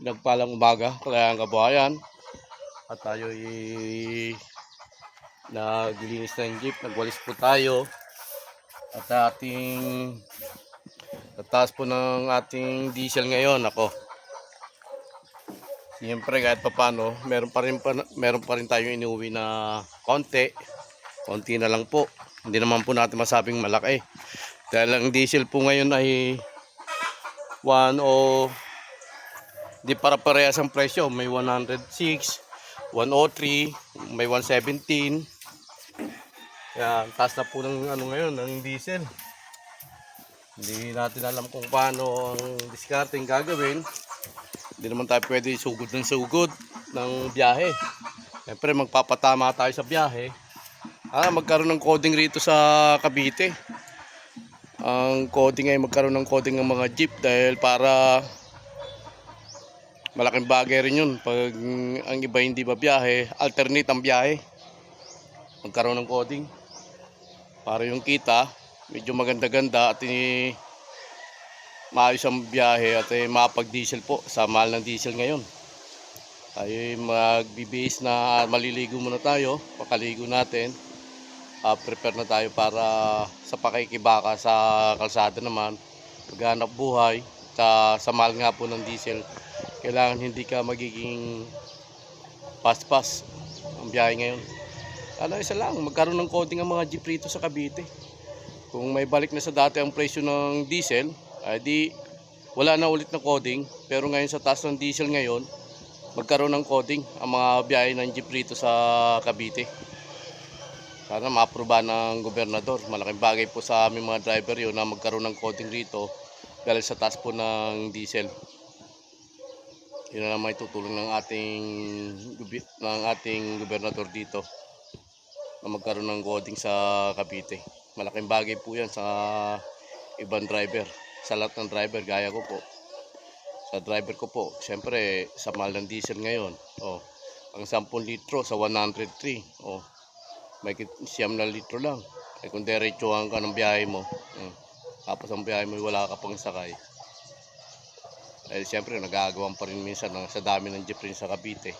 Pinagpalang umaga, kaya ang kabuhayan. At tayo naglinis ng jeep, nagwalis po tayo. At tataas po ng ating diesel ngayon. Ako, siyempre kahit pa paano, meron pa rin tayong inuwi na konti na lang po. Hindi naman po natin masabing malaki. Dahil ang diesel po ngayon ay di para-parehas ang presyo. May 106, 103, may 117. Yan, taas na po ng ngayon, ng diesel. Hindi natin alam kung paano ang discarding gagawin. Hindi naman tayo pwede sugod ng biyahe. Siyempre magpapatama tayo sa biyahe. Magkaroon ng coding rito sa Cavite. Ang coding ay magkaroon ng coding ng mga jeep dahil para malaking bagay rin yun. Pag ang iba hindi ba biyahe, alternate ang biyahe. Magkaroon ng coding. Para yung kita, medyo maganda-ganda at maayos ang biyahe at mapag-diesel po sa mahal ng diesel ngayon. Tayo magbibihis na maliligo muna tayo. Pakaligo natin. Prepare na tayo para sa pakikibaka sa kalsada naman. Maghanap buhay. Sa mahal nga po ng diesel. Kailangan hindi ka magiging pas-pas ang biyahe ngayon. Isa lang, magkaroon ng coding ang mga jeep rito sa Cavite. Kung may balik na sa dati ang presyo ng diesel, di wala na ulit na coding. Pero ngayon sa taas ng diesel ngayon, magkaroon ng coding ang mga biyahe ng jeep rito sa Cavite. Sana ma-aproba ng gobernador. Malaking bagay po sa aming mga driver yun na magkaroon ng coding rito dahil sa taas po ng diesel. Yun na naman itutulong ng ating gobernador dito na magkaroon ng coding sa Cavite. Malaking bagay po yan sa ibang driver. Sa lahat ng driver, gaya ko po. Sa driver ko po, siyempre sa mahal ng diesel ngayon. Ang 10 litro sa 103. May 9 na litro lang. Kung diretsuhan ka ng biyahe mo, tapos ang biyahe mo wala ka pang sakay. Siyempre nagagawan pa rin minsan sa dami ng jeep rin sa Cavite.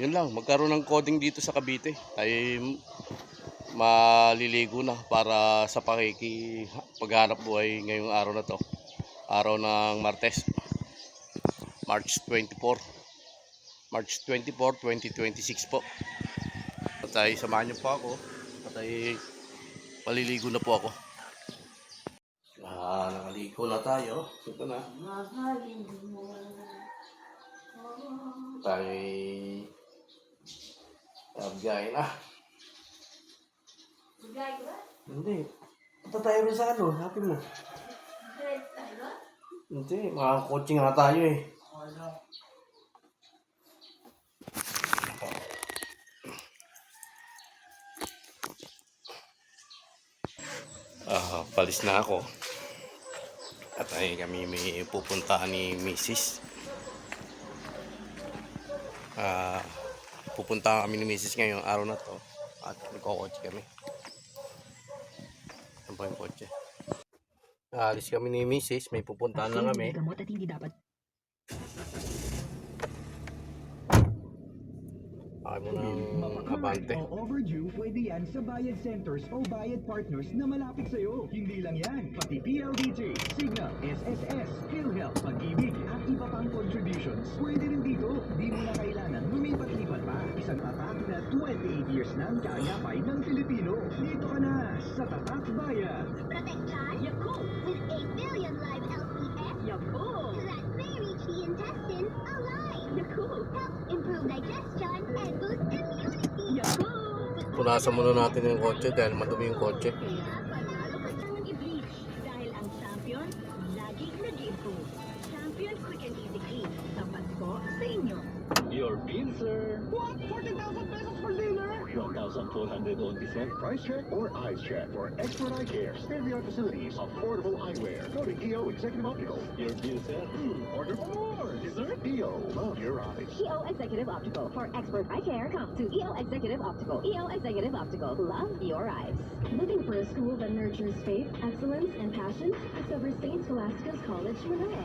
Yun lang, magkaroon ng coding dito sa Cavite ay maliligo na para sa paghanap buhay ngayong araw na to. Araw ng Martes, March 24, 2026 po. At samahan niyo po ako at paliligo na po ako. Nakaligo na tayo. Ito na. Tayo biyahe na. Biyahe ko ba? Hindi. Punta tayo rin sa happy mo. Biyahe tayo? Hindi, mga coaching nga tayo eh. Palis na ako. At kami may pupuntahan ni Mrs. Pupuntahan kami ni Mrs. ngayong araw na to. At nagkokotse kami. Ano ba yung kotse? Alis kami ni Mrs. May pupuntahan lang kami. Gamot at hindi dapat. Mo ng abante. O overdue, pwede yan sa bayad centers o bayad partners na malapit sa'yo. Hindi lang yan, pati PLDT, Signal, SSS, PhilHealth, Pag-ibig at iba pang contributions. Pwede rin dito, di mo na kailangan lumipat-lipat pa. Isang tatak na 28 years nang kagapay ng Pilipino. Dito ka na sa Tatak Bayan. Protection, Yakult, with 8 billion live LPS. Yakult! That may reach the intestines alive. Yakult! Helps improve digestion and boost immunity. Yakult! Punasan muna natin yung kotse dahil madumi yung kotse. Panalo ka sanang i-bleach dahil ang champion laging nag-improve. Champion Quick and Easy Clean. Tapat ko sa inyo. Your bill, sir. What? 40,000 pesos per dealer? 1,400 on Descent Price Check or Eyes Check for expert eye care, state-of-the-art facilities, affordable eyewear. Go to EO Executive Optical. Your bill, sir. Order for more. Dessert EO. Love your eyes. EO Executive Optical. For expert eye care, come to EO Executive Optical. EO Executive Optical. Love your eyes. Looking for a school that nurtures faith, excellence, and passion? Discover St. Scholastica's College, Manila.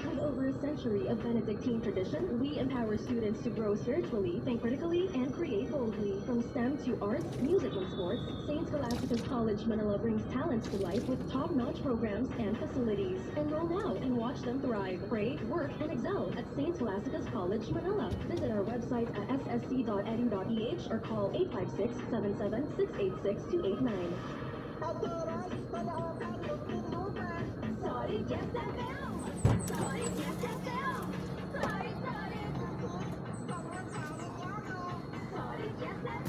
With over a century of Benedictine tradition, we empower students to grow spiritually, think critically, and create boldly. From STEM to arts, music, and sports, St. Scholastica's College Manila brings talents to life with top-notch programs and facilities. Enroll now and watch them thrive, pray, work, and excel at St. Scholastica's College Manila. Visit our website at ssc.edu.ph or call 856-77-686-289. Sorry, yes, FM! Sorry, yes, FM! Sorry, sorry! Sorry, yes, FM!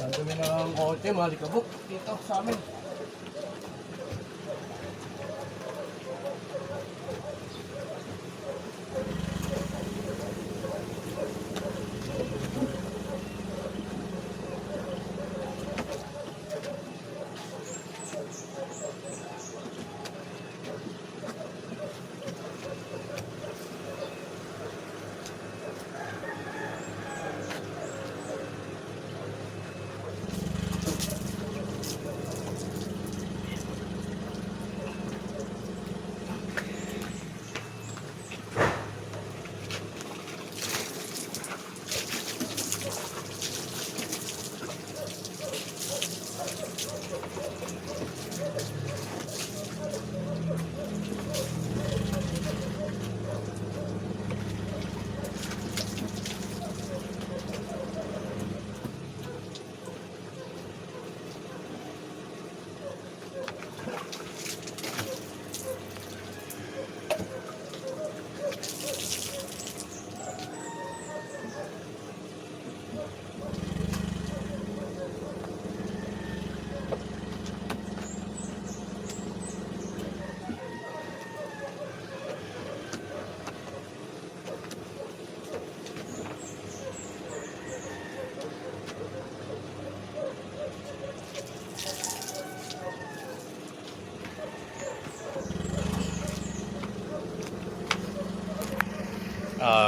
Ang dumi ng kotse, malikabok dito sa amin.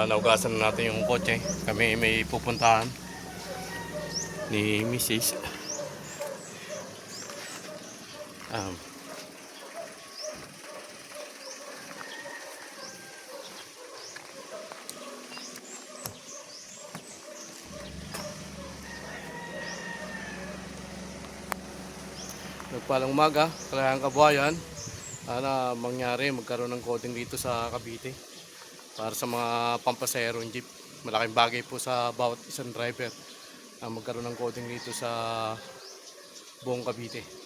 Naugasan na natin yung kotse. Kami may pupuntahan ni Mrs. Nagpalang umaga, Kalayaan Kabuhayan. Sana mangyari magkaroon ng coding dito sa Cavite para sa mga pampaserong jeep. Malaking bagay po sa bawat isang driver na magkaroon ng coding dito sa buong Cavite.